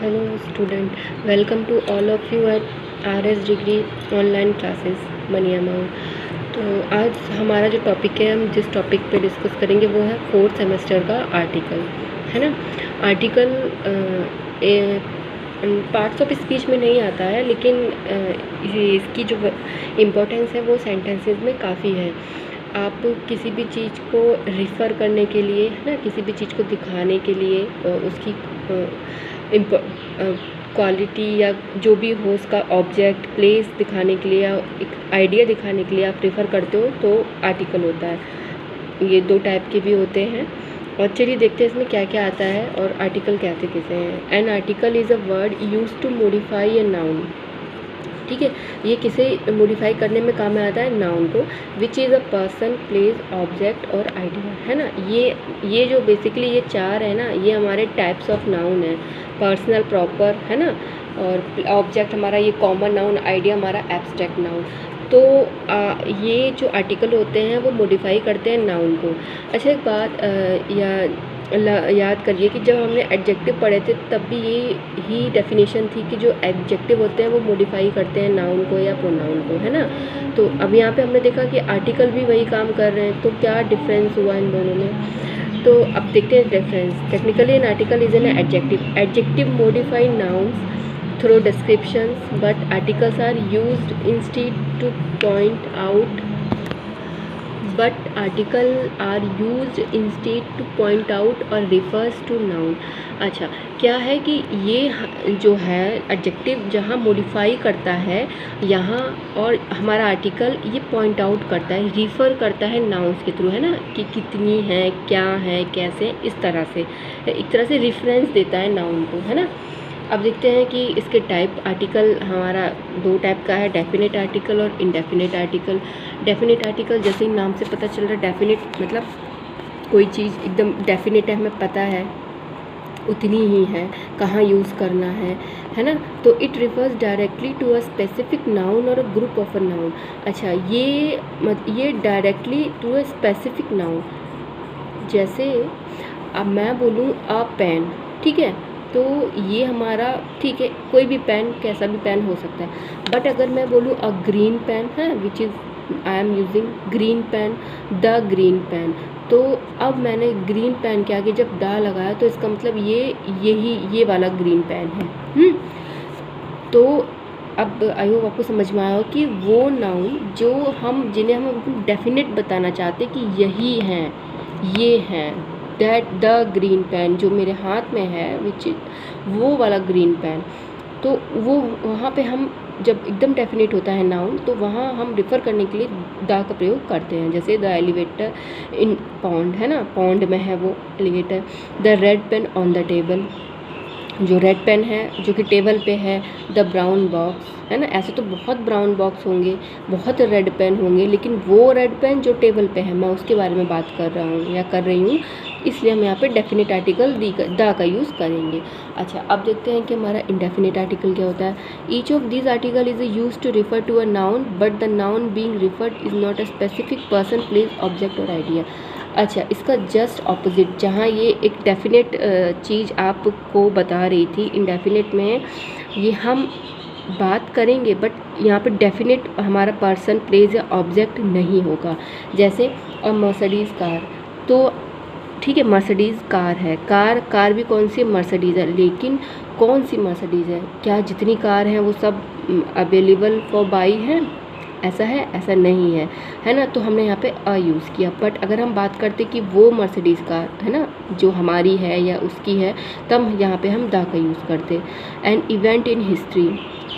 Hello student, welcome to all of you at RS degree online classes money amount. तो आज हमारा जो topic है, हम जिस टॉपिक पे डिस्कस करेंगे वो है फोर्थ सेमेस्टर का आर्टिकल, है ना। आर्टिकल पार्ट्स ऑफ स्पीच में नहीं आता है, लेकिन इसकी जो इम्पोर्टेंस है वो सेंटेंसेस में काफ़ी है। आप किसी भी चीज़ को रिफ़र करने के लिए, है ना, किसी भी चीज़ को दिखाने के लिए, उसकी क्वालिटी या जो भी हो उसका ऑब्जेक्ट प्लेस दिखाने के लिए या एक आइडिया दिखाने के लिए आप रेफ़र करते हो तो आर्टिकल होता है। ये दो टाइप के भी होते हैं, और चलिए देखते हैं इसमें क्या क्या आता है और आर्टिकल कैसे कैसे हैं। An article is a word use to modify a noun. ठीक है, ये किसे मॉडिफाई करने में काम में आता है, नाउन को, which is a person, place, object और आइडिया, है ना। ये जो बेसिकली ये चार है ना, ये हमारे टाइप्स ऑफ नाउन है। पर्सनल, प्रॉपर, है ना, और ऑब्जेक्ट हमारा ये कॉमन नाउन, आइडिया हमारा एब्स्ट्रैक्ट नाउन। तो ये जो आर्टिकल होते हैं वो मॉडिफाई करते हैं नाउन को। अच्छा, एक बात याद करिए कि जब हमने एडजेक्टिव पढ़े थे तब भी ये ही डेफिनेशन थी कि जो एडजेक्टिव होते हैं वो मॉडिफाई करते हैं नाउन को या प्रोनाउन को, है ना। तो अब यहाँ पे हमने देखा कि आर्टिकल भी वही काम कर रहे हैं, तो क्या डिफरेंस हुआ इन दोनों में। तो अब देखते हैं difference. Technically an article is an adjective modify nouns through descriptions, but articles are used instead to point out or refers to noun। अच्छा, क्या है कि ये जो है एडजेक्टिव जहाँ मॉडिफाई करता है यहाँ, और हमारा आर्टिकल ये पॉइंट आउट करता है, रिफ़र करता है नाउन्स के थ्रू, है ना, कि कितनी है, क्या है, कैसे, इस तरह से एक तरह से रेफरेंस देता है नाउन को, है ना। अब देखते हैं कि इसके टाइप। आर्टिकल हमारा दो टाइप का है, डेफिनेट आर्टिकल और इनडेफिनेट आर्टिकल। डेफिनेट आर्टिकल जैसे ही नाम से पता चल रहा है, डेफिनेट मतलब कोई चीज़ एकदम डेफिनेट है, हमें पता है, उतनी ही है, कहाँ यूज़ करना है ना। तो it refers directly to a specific noun और a group of a noun. अच्छा, ये directly to a specific noun. जैसे अब मैं बोलूँ अ पेन, ठीक है, तो ये हमारा, ठीक है, कोई भी पेन, कैसा भी पेन हो सकता है। बट अगर मैं बोलूँ अ ग्रीन पेन है, which is I am using green pen, the green pen, तो अब मैंने ग्रीन पेन के आगे जब द लगाया तो इसका मतलब ये वाला ग्रीन पेन है। तो अब आई होप आपको समझ में आया हो कि वो नाउन जो जिन्हें हम डेफिनेट बताना चाहते कि यही हैं, ये हैं, दैट द ग्रीन पेन जो मेरे हाथ में है, विच वो वाला ग्रीन पेन, तो वो वहाँ पे हम जब एकदम डेफिनेट होता है नाउन तो वहाँ हम रिफ़र करने के लिए द का प्रयोग करते हैं। जैसे द एलिवेटर इन पॉन्ड, है ना, पॉन्ड में है वो elevator. The red pain on the table, जो रेड पेन है जो कि टेबल पे है। द ब्राउन बॉक्स, है ना, ऐसे तो बहुत ब्राउन बॉक्स होंगे, बहुत रेड पेन होंगे, लेकिन वो रेड पेन जो टेबल पे है, मैं उसके बारे में बात कर रहा हूँ या कर रही हूँ, इसलिए हम यहाँ पे डेफिनेट आर्टिकल द का यूज़ करेंगे। अच्छा, अब देखते हैं कि हमारा इंडेफिनेट आर्टिकल क्या होता है। Each of this article is use to refer to a noun, but the noun being referred is not a specific person, place, object और आइडिया। अच्छा, इसका जस्ट ऑपोजिट, जहाँ ये एक डेफिनेट चीज़ आपको बता रही थी, इनडेफिनेट में ये हम बात करेंगे, बट यहाँ पे डेफिनेट हमारा पर्सन, प्लेस या ऑब्जेक्ट नहीं होगा। जैसे और मर्सिडीज़ कार, तो ठीक है, मर्सिडीज़ कार है, कार भी कौन सी मर्सिडीज़ है, लेकिन कौन सी मर्सिडीज़ है, क्या जितनी कार हैं वो सब अवेलेबल फॉर बाई हैं, ऐसा है, ऐसा नहीं है, है ना। तो हमने यहाँ पे अ यूज़ किया। बट अगर हम बात करते कि वो मर्सिडीज़ कार है ना जो हमारी है या उसकी है, तब यहाँ पे हम द का यूज़ करते। एन इवेंट इन हिस्ट्री,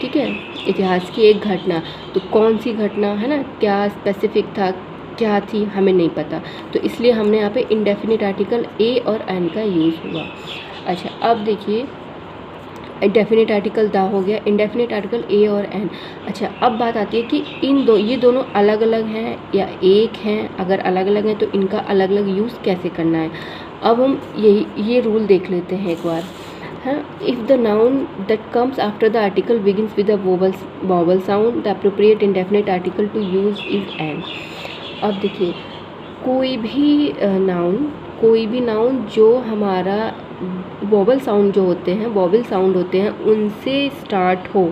ठीक है, इतिहास की एक घटना, तो कौन सी घटना, है ना, क्या स्पेसिफिक था, क्या थी, हमें नहीं पता, तो इसलिए हमने यहाँ पे इंडेफिनिट आर्टिकल ए और एन का यूज़ हुआ। अच्छा, अब देखिए, डेफिनेट आर्टिकल द हो गया, इंडेफिनेट आर्टिकल ए और एन। अच्छा, अब बात आती है कि ये दोनों अलग अलग हैं या एक हैं। अगर अलग अलग हैं तो इनका अलग अलग यूज़ कैसे करना है। अब हम ये रूल देख लेते हैं एक बार, हाँ। If the noun that comes after the article begins with the vowel sound, the appropriate indefinite article to use is an. अब देखिए, कोई भी नाउन जो हमारा वोवल साउंड जो होते हैं, वोवल साउंड होते हैं, उनसे स्टार्ट हो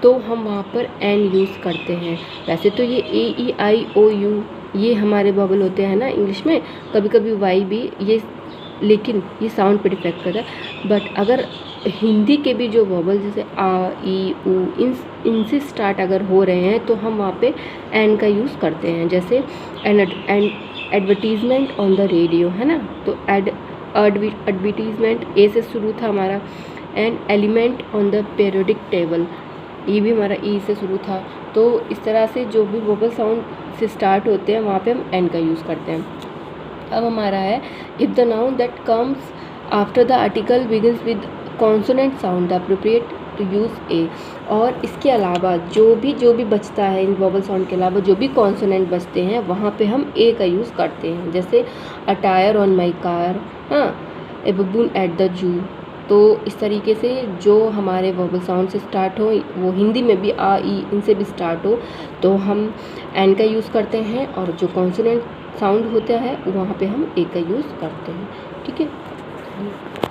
तो हम वहाँ पर एन यूज़ करते हैं। वैसे तो ये ए ई आई ओ यू ये हमारे वोवल होते हैं ना इंग्लिश में, कभी कभी वाई भी, ये लेकिन ये साउंड पर डिपेक्ट करता है। बट अगर हिंदी के भी जो वोवल जैसे आ ई उ इनसे स्टार्ट अगर हो रहे हैं तो हम वहाँ पे एन का यूज़ करते हैं। जैसे एडवर्टीज़मेंट ऑन द रेडियो है ना, तो एडवर्टीज़मेंट ए से शुरू था हमारा। And element on the periodic table, ये भी हमारा ई से शुरू था। तो इस तरह से जो भी वोवल साउंड से स्टार्ट होते हैं वहाँ पे हम एन का यूज़ करते हैं। अब हमारा है if the noun that comes after the article begins with consonant sound the appropriate to use a. और इसके अलावा जो भी बचता है, इन वोवल साउंड के अलावा जो भी कॉन्सोनेंट बचते हैं वहाँ पे हम ए का यूज़ करते हैं। जैसे a tyre on my car, हाँ, ए बबून एट द जू। तो इस तरीके से जो हमारे वोवल साउंड से स्टार्ट हो, वो हिंदी में भी आ ई इनसे भी स्टार्ट हो, तो हम एन का यूज़ करते हैं। और जो कॉन्सोनेंट साउंड होता है वहाँ पे हम ए का यूज़ करते हैं। ठीक है।